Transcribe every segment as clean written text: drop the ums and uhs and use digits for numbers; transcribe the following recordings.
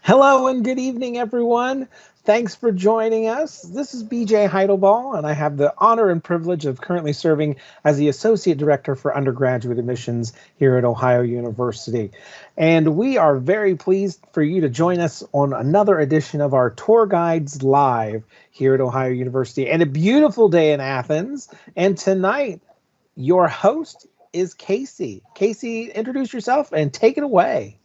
Hello and good evening, everyone. Thanks for joining us. This is BJ Heidelball, and I have the honor and privilege of currently serving as the Associate Director for Undergraduate Admissions here at Ohio University. And we are very pleased for you to join us on another edition of our Tour Guides Live here at Ohio University. And a beautiful day in Athens. And tonight, your host is Casey. Casey, introduce yourself and take it away.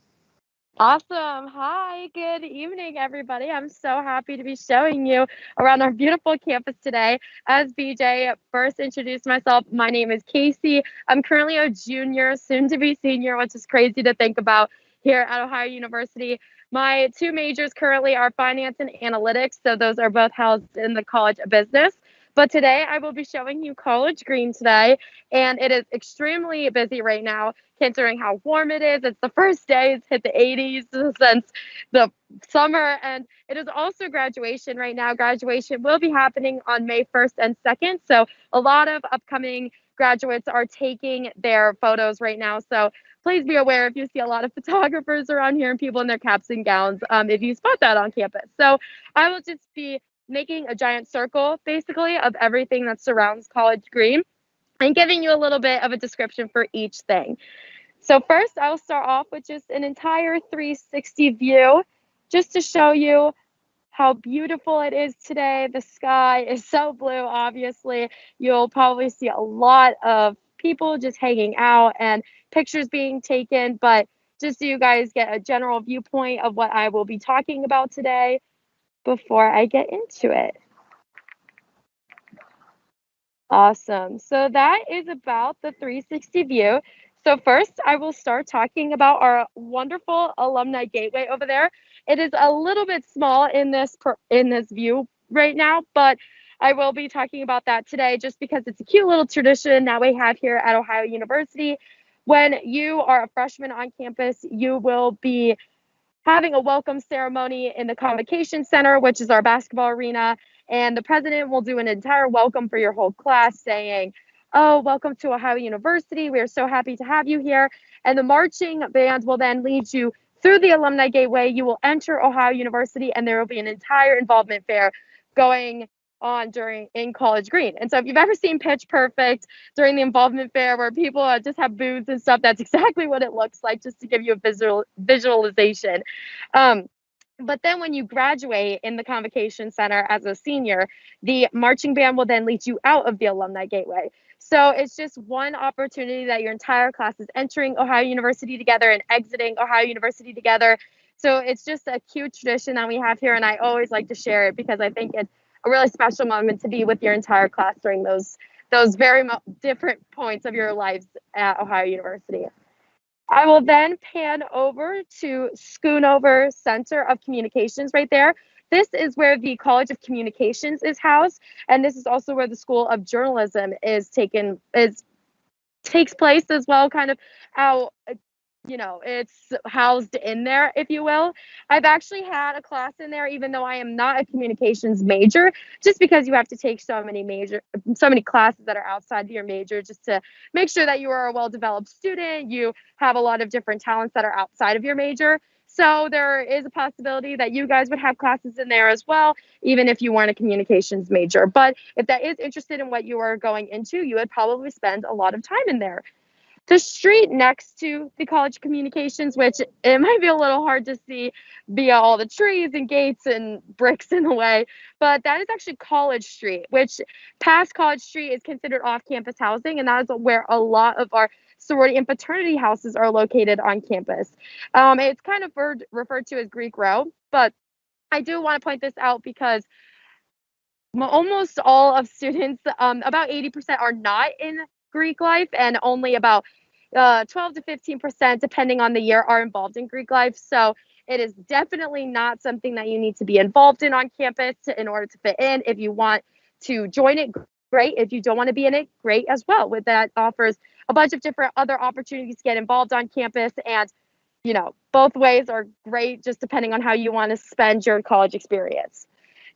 Awesome. Hi, good evening, everybody. I'm so happy to be showing you around our beautiful campus today. As BJ first introduced myself, my name is Casey. I'm currently a junior, soon to be senior, which is crazy to think about here at Ohio University. My two majors currently are finance and analytics, so those are both housed in the College of Business. But today I will be showing you College Green today, and it is extremely busy right now considering how warm it is. It's the first day, it's hit the 80s since the summer, and it is also graduation right now. Graduation will be happening on May 1st and 2nd, so a lot of upcoming graduates are taking their photos right now. So please be aware if you see a lot of photographers around here and people in their caps and gowns, if you spot that on campus. So I will just be making a giant circle basically of everything that surrounds College Green and giving you a little bit of a description for each thing. So first, I'll start off with just an entire 360 view just to show you how beautiful it is today. The sky is so blue, obviously. You'll probably see a lot of people just hanging out and pictures being taken, but just so you guys get a general viewpoint of what I will be talking about today before I get into it. Awesome. So that is about the 360 view. So first, I will start talking about our wonderful Alumni Gateway over there. It is a little bit small in this view right now, but I will be talking about that today just because it's a cute little tradition that we have here at Ohio University. When you are a freshman on campus, you will be having a welcome ceremony in the Convocation Center, which is our basketball arena. And the president will do an entire welcome for your whole class saying, "Oh, welcome to Ohio University. We are so happy to have you here." And the marching band will then lead you through the Alumni Gateway. You will enter Ohio University, and there will be an entire involvement fair going on during in College Green. And so if you've ever seen Pitch Perfect during the involvement fair where people just have booths and stuff, that's exactly what it looks like, just to give you a visualization. Um, but then when you graduate in the Convocation Center as a senior, the marching band will then lead you out of the Alumni Gateway. So it's just one opportunity that your entire class is entering Ohio University together and exiting Ohio University together. So it's just a cute tradition that we have here, and I always like to share it because I think it's a really special moment to be with your entire class during those very different points of your lives at Ohio University. I will then pan over to Schoonover Center of Communications right there. This is where the College of Communications is housed, and this is also where the School of Journalism takes place as well, kind of how it's housed in there, if you will. I've actually had a class in there, even though I am not a communications major, just because you have to take so many classes that are outside of your major, just to make sure that you are a well-developed student. You have a lot of different talents that are outside of your major. So there is a possibility that you guys would have classes in there as well, even if you weren't a communications major. But if that is interested in what you are going into, you would probably spend a lot of time in there. The street next to the College of Communications, which it might be a little hard to see via all the trees and gates and bricks in the way, but that is actually College Street, which past College Street is considered off-campus housing, and that is where a lot of our sorority and fraternity houses are located on campus. It's kind of referred to as Greek Row, but I do want to point this out because almost all of students, about 80% are not in Greek life, and only about 12 to 15%, depending on the year, are involved in Greek life. So it is definitely not something that you need to be involved in on campus in order to fit in. If you want to join it, great. If you don't want to be in it, great as well. With that offers a bunch of different other opportunities to get involved on campus, and both ways are great, just depending on how you want to spend your college experience.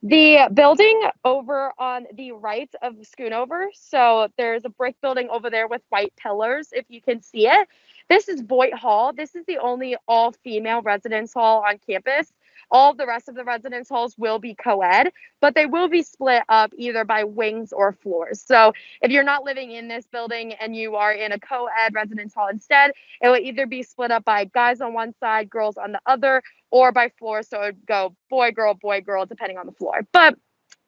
The building over on the right of Schoonover, so there's a brick building over there with white pillars, if you can see it. This is Boyd Hall. This is the only all-female residence hall on campus. All of the rest of the residence halls will be co-ed, but they will be split up either by wings or floors. So if you're not living in this building and you are in a co-ed residence hall instead, it will either be split up by guys on one side, girls on the other, or by floor. So it would go boy, girl, depending on the floor. But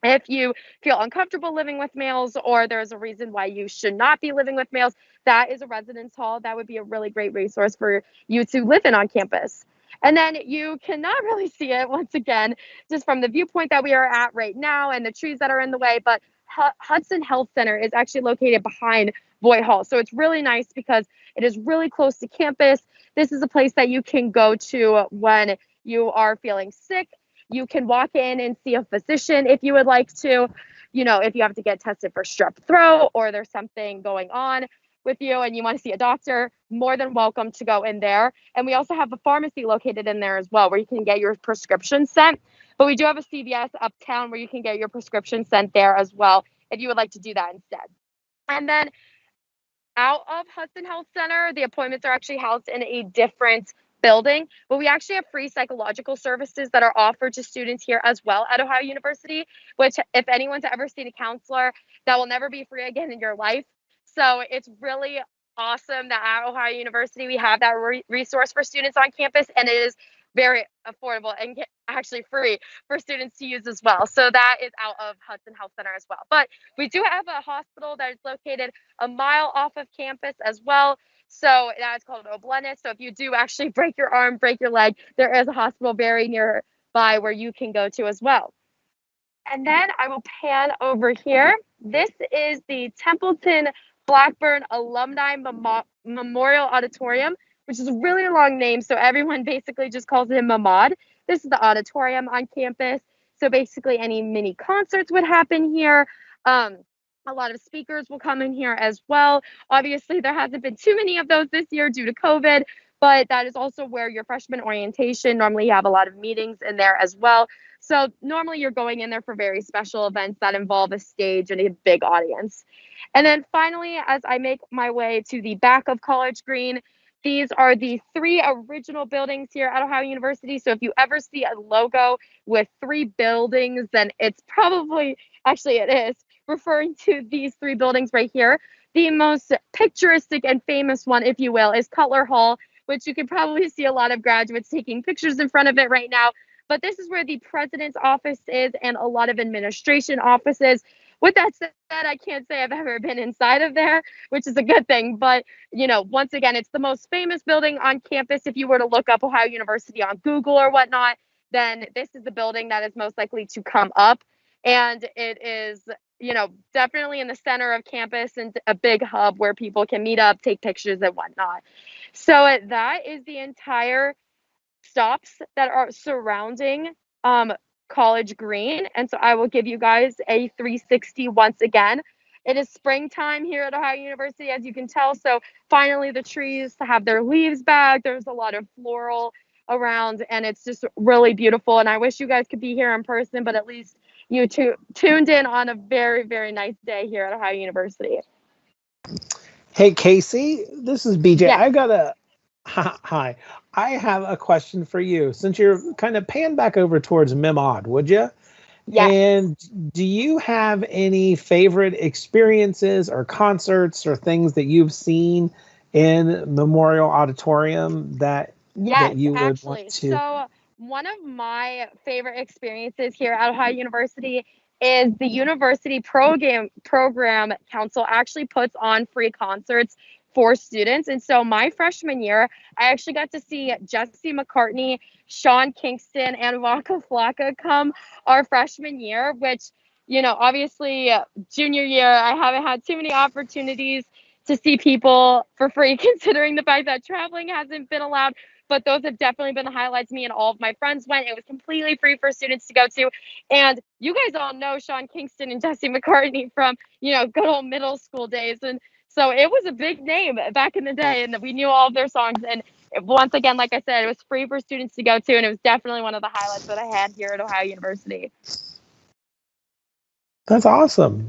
if you feel uncomfortable living with males, or there's a reason why you should not be living with males, that is a residence hall. That would be a really great resource for you to live in on campus. And then you cannot really see it, once again, just from the viewpoint that we are at right now and the trees that are in the way. But Hudson Health Center is actually located behind Boyd Hall. So it's really nice because it is really close to campus. This is a place that you can go to when you are feeling sick. You can walk in and see a physician if you would like to, if you have to get tested for strep throat or there's something going on with you and you want to see a doctor, more than welcome to go in there. And we also have a pharmacy located in there as well, where you can get your prescription sent. But we do have a CVS uptown where you can get your prescription sent there as well, if you would like to do that instead. And then out of Hudson Health Center, the appointments are actually housed in a different building, but we actually have free psychological services that are offered to students here as well at Ohio University, which if anyone's ever seen a counselor, that will never be free again in your life. So it's really awesome that at Ohio University we have that resource for students on campus, and it is very affordable and actually free for students to use as well. So that is out of Hudson Health Center as well. But we do have a hospital that is located a mile off of campus as well. So that's called Oblenis. So if you do actually break your arm, break your leg, there is a hospital very nearby where you can go to as well. And then I will pan over here. This is the Templeton Blackburn Alumni Memorial Auditorium, which is a really long name. So everyone basically just calls him Mamad. This is the auditorium on campus. So basically any mini concerts would happen here. A lot of speakers will come in here as well. Obviously, there hasn't been too many of those this year due to COVID, but that is also where your freshman orientation, normally you have a lot of meetings in there as well. So normally you're going in there for very special events that involve a stage and a big audience. And then finally, as I make my way to the back of College Green, these are the 3 original buildings here at Ohio University. So if you ever see a logo with 3 buildings, then it's probably, actually it is, referring to these 3 buildings right here. The most picturesque and famous one, if you will, is Cutler Hall, which you can probably see a lot of graduates taking pictures in front of it right now. But this is where the president's office is and a lot of administration offices. With that said, I can't say I've ever been inside of there, which is a good thing. But, once again, it's the most famous building on campus. If you were to look up Ohio University on Google or whatnot, then this is the building that is most likely to come up. And it is, definitely in the center of campus and a big hub where people can meet up, take pictures and whatnot. So that is the entire stops that are surrounding College Green. And so I will give you guys a 360 once again. It is springtime here at Ohio University, as you can tell. So finally the trees have their leaves back. There's a lot of floral around and it's just really beautiful. And I wish you guys could be here in person, but at least you tuned in on a very, very nice day here at Ohio University. Hey, Casey, this is BJ. Yeah. Hi. I have a question for you. Since you're kind of pan back over towards Memod, would you? Yeah. And do you have any favorite experiences or concerts or things that you've seen in Memorial Auditorium that you would want to? So one of my favorite experiences here at Ohio University is the University Program Council actually puts on free concerts for students. And so my freshman year, I actually got to see Jesse McCartney, Sean Kingston, and Waka Flocka come our freshman year, which, obviously junior year, I haven't had too many opportunities to see people for free, considering the fact that traveling hasn't been allowed. But those have definitely been the highlights. Me and all of my friends went. It was completely free for students to go to. And you guys all know Sean Kingston and Jesse McCartney from, good old middle school days. And so it was a big name back in the day, and we knew all of their songs. And once again, like I said, it was free for students to go to, and it was definitely one of the highlights that I had here at Ohio University. That's awesome.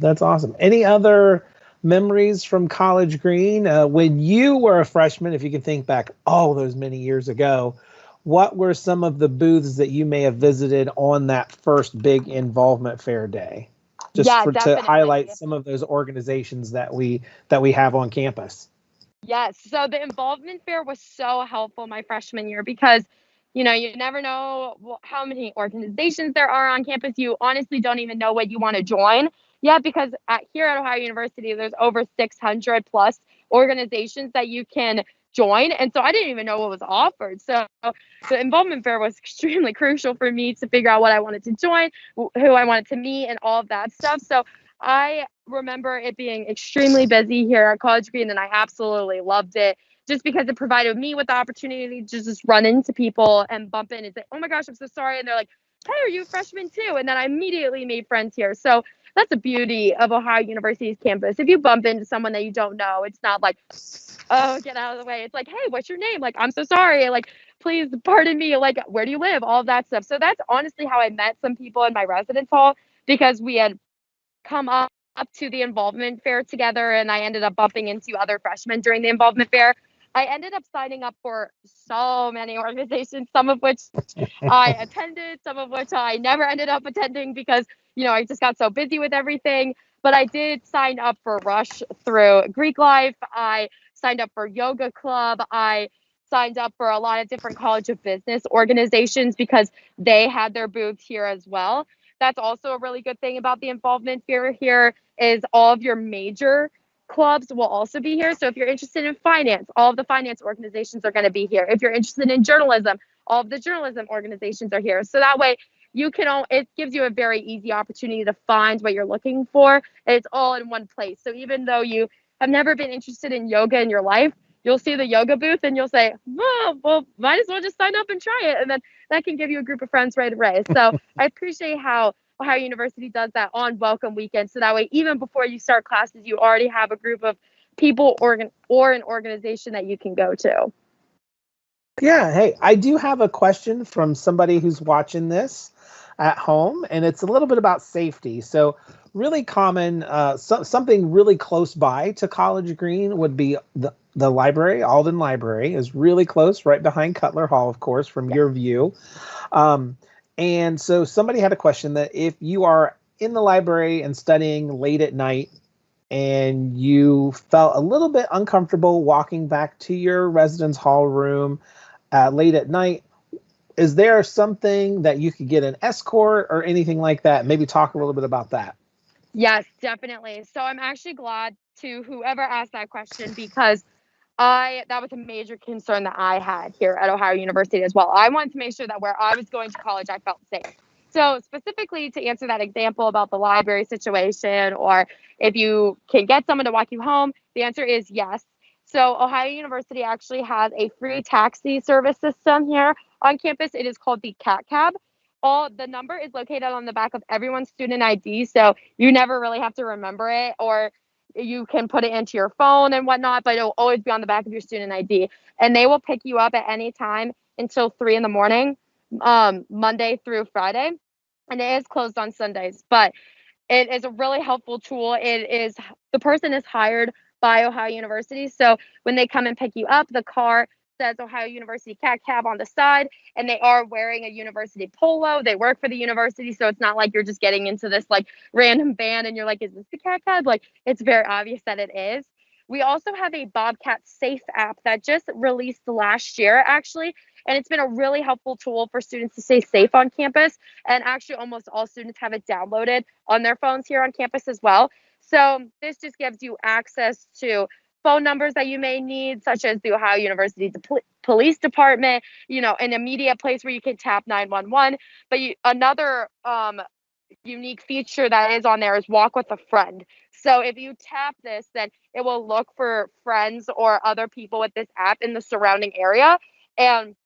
Any other memories from College Green when you were a freshman, if you can think back all those many years ago? what were some of the booths that you may have visited on that first big involvement fair day? Just Yeah, to definitely. highlight some of those organizations that we have on campus. Yes. So the involvement fair was so helpful my freshman year because, you know, you never know how many organizations there are on campus. You honestly don't even know what you want to join yet because here at Ohio University, there's over 600 plus organizations that you can join. And so I didn't even know what was offered. So the involvement fair was extremely crucial for me to figure out what I wanted to join, who I wanted to meet, and all of that stuff. So I remember it being extremely busy here at College Green, and I absolutely loved it just because it provided me with the opportunity to just run into people and bump in and say, "Oh my gosh, I'm so sorry," and they're like, "Hey, are you a freshman too?" And then I immediately made friends here. So that's the beauty of Ohio University's campus. If you bump into someone that you don't know, it's not like, "Oh, get out of the way." It's like, "Hey, what's your name?" Like, "I'm so sorry." Like, "Please pardon me." Like, "Where do you live?" All of that stuff. So that's honestly how I met some people in my residence hall because we had come up to the involvement fair together, and I ended up bumping into other freshmen during the involvement fair. I ended up signing up for so many organizations, some of which I attended, some of which I never ended up attending because, you know, I just got so busy with everything. But I did sign up for Rush through Greek Life. I signed up for Yoga Club. I signed up for a lot of different College of Business organizations because they had their booths here as well. That's also a really good thing about the involvement fair here is all of your major clubs will also be here. So if you're interested in finance, all of the finance organizations are going to be here. If you're interested in journalism, all of the journalism organizations are here. So that way you can it gives you a very easy opportunity to find what you're looking for. And it's all in one place. So even though you have never been interested in yoga in your life, you'll see the yoga booth and you'll say, "Oh, well, might as well just sign up and try it." And then that can give you a group of friends right away. So I appreciate how Ohio University does that on welcome weekend. So that way, even before you start classes, you already have a group of people or an organization that you can go to. Yeah, hey, I do have a question from somebody who's watching this at home, and it's a little bit about safety. So, really common, something really close by to College Green would be the library. Alden Library is really close, right behind Cutler Hall, of course, from your view. And so, somebody had a question that if you are in the library and studying late at night, and you felt a little bit uncomfortable walking back to your residence hall room late at night, is there something that you could get an escort or anything like that? Maybe talk a little bit about that. Yes, definitely. So I'm actually glad to whoever asked that question because that was a major concern that I had here at Ohio University as well. I wanted to make sure that where I was going to college, I felt safe. So specifically to answer that example about the library situation, or if you can get someone to walk you home, the answer is yes. So Ohio University actually has a free taxi service system here on campus. It is called the Cat Cab. All the number is located on the back of everyone's student ID, so you never really have to remember it, or you can put it into your phone and whatnot, but it'll always be on the back of your student ID. And they will pick you up at any time until 3 in the morning, Monday through Friday. And it is closed on Sundays, but it is a really helpful tool. The person is hired by Ohio University. So when they come and pick you up, the car says Ohio University Cat Cab on the side, and they are wearing a university polo. They work for the university, so it's not like you're just getting into this like random band and you're like, "Is this the Cat Cab?" Like, it's very obvious that it is. We also have a Bobcat Safe app that just released last year, actually, and it's been a really helpful tool for students to stay safe on campus. And actually, almost all students have it downloaded on their phones here on campus as well. So this just gives you access to phone numbers that you may need, such as the Ohio University Police Department, you know, an immediate place where you can tap 911. But another unique feature that is on there is walk with a friend. So if you tap this, then it will look for friends or other people with this app in the surrounding area. And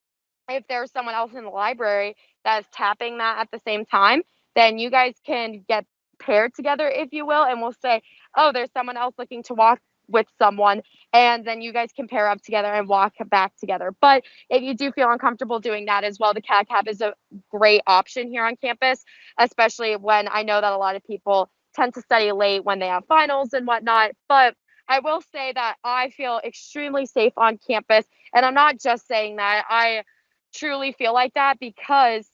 if there's someone else in the library that's tapping that at the same time, then you guys can get paired together, if you will, and we'll say, "Oh, there's someone else looking to walk with someone," and then you guys can pair up together and walk back together. But if you do feel uncomfortable doing that as well, the Cat Cab is a great option here on campus, especially when I know that a lot of people tend to study late when they have finals and whatnot. But I will say that I feel extremely safe on campus, and I'm not just saying that. truly feel like that because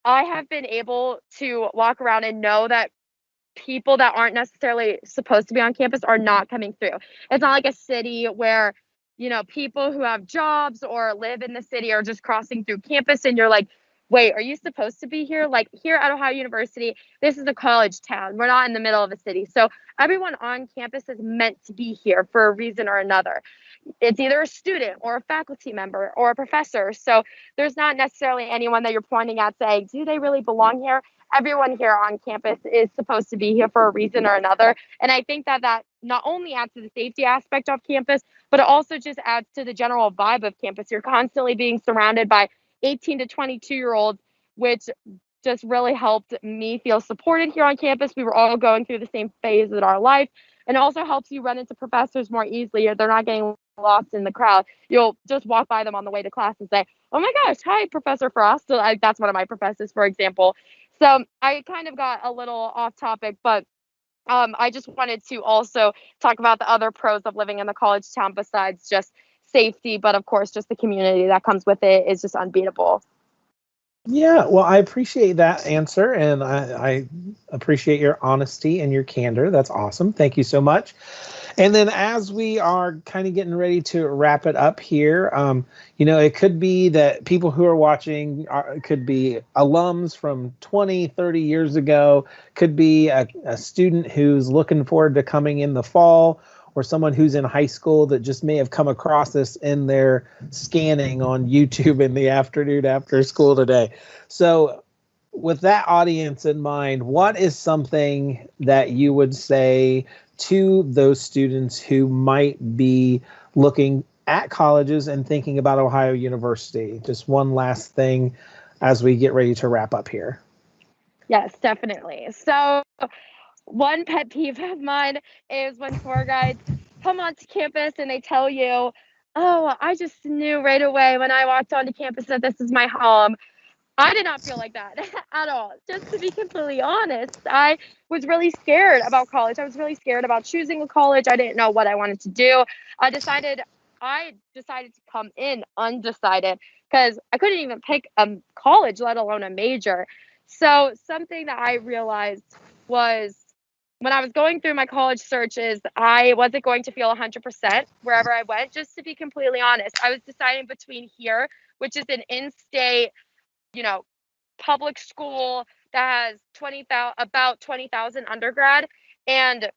I have been able to walk around and know that people that aren't necessarily supposed to be on campus are not coming through. It's not like a city where, people who have jobs or live in the city are just crossing through campus and you're like, wait, are you supposed to be here? Like here at Ohio University, this is a college town. We're not in the middle of a city. So everyone on campus is meant to be here for a reason or another. It's either a student or a faculty member or a professor. So there's not necessarily anyone that you're pointing at saying, do they really belong here? Everyone here on campus is supposed to be here for a reason or another. And I think that not only adds to the safety aspect of campus, but it also just adds to the general vibe of campus. You're constantly being surrounded by 18 to 22-year-olds, which just really helped me feel supported here on campus. We were all going through the same phase in our life. And it also helps you run into professors more easily. They're not getting lost in the crowd. You'll just walk by them on the way to class and say, oh my gosh, hi, Professor Frost. So that's one of my professors, for example. So I kind of got a little off topic, but I just wanted to also talk about the other pros of living in the college town besides just safety, but of course, just the community that comes with it is just unbeatable. Yeah, well, I appreciate that answer, and I appreciate your honesty and your candor. That's awesome. Thank you so much. And then as we are kind of getting ready to wrap it up here, it could be that people who are watching could be alums from 20, 30 years ago, could be a student who's looking forward to coming in the fall, or someone who's in high school that just may have come across this in their scanning on YouTube in the afternoon after school today. So with that audience in mind, what is something that you would say to those students who might be looking at colleges and thinking about Ohio University? Just one last thing as we get ready to wrap up here. Yes, definitely. So one pet peeve of mine is when tour guides come onto campus and they tell you, oh, I just knew right away when I walked onto campus that this is my home. I did not feel like that at all. Just to be completely honest, I was really scared about college. I was really scared about choosing a college. I didn't know what I wanted to do. I decided to come in undecided because I couldn't even pick a college, let alone a major. So something that I realized was when I was going through my college searches, I wasn't going to feel 100% wherever I went. Just to be completely honest, I was deciding between here, which is an in-state, public school that has about 20,000 undergrad, and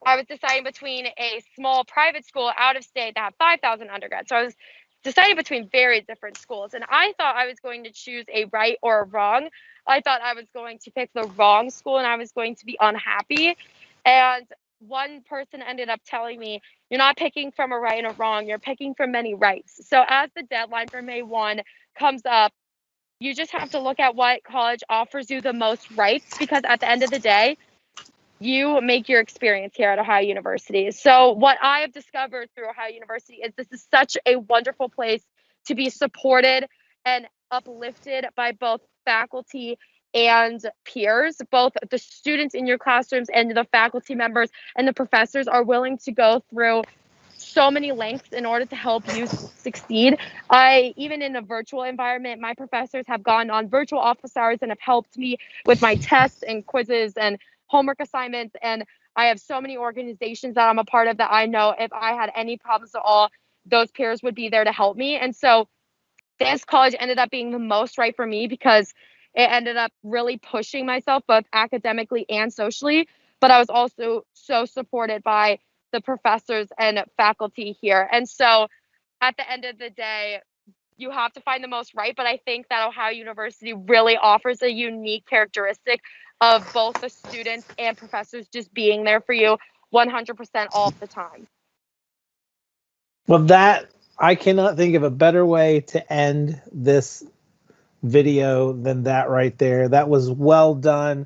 I was deciding between a small private school out of state that had 5,000 undergrad. So I was deciding between very different schools, and I thought I was going to choose a right or a wrong. I thought I was going to pick the wrong school and I was going to be unhappy. And one person ended up telling me, you're not picking from a right and a wrong, you're picking from many rights. So as the deadline for May 1 comes up, you just have to look at what college offers you the most rights, because at the end of the day, you make your experience here at Ohio University. So what I have discovered through Ohio University is this is such a wonderful place to be supported and uplifted by both faculty and peers. Both the students in your classrooms and the faculty members and the professors are willing to go through so many lengths in order to help you succeed. Even in a virtual environment, my professors have gone on virtual office hours and have helped me with my tests and quizzes and homework assignments. And I have so many organizations that I'm a part of that I know if I had any problems at all, those peers would be there to help me. And so this college ended up being the most right for me because it ended up really pushing myself both academically and socially. But I was also so supported by the professors and faculty here. And so at the end of the day, you have to find the most right. But I think that Ohio University really offers a unique characteristic of both the students and professors just being there for you 100% all the time. Well, I cannot think of a better way to end this video than that right there. That was well done.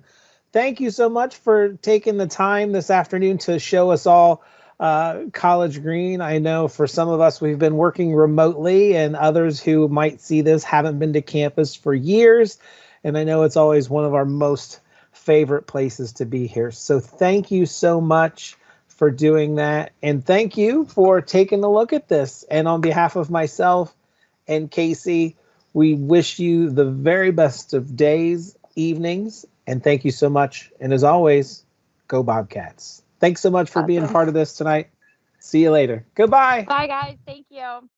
Thank you so much for taking the time this afternoon to show us all College Green. I know for some of us, we've been working remotely, and others who might see this haven't been to campus for years. And I know it's always one of our most favorite places to be here. So thank you so much for doing that. And thank you for taking a look at this. And on behalf of myself and Casey, We wish you the very best of days, evenings, and thank you so much. And as always, go Bobcats. Thanks so much for being part of this tonight. See you later. Goodbye. Bye, guys. Thank you.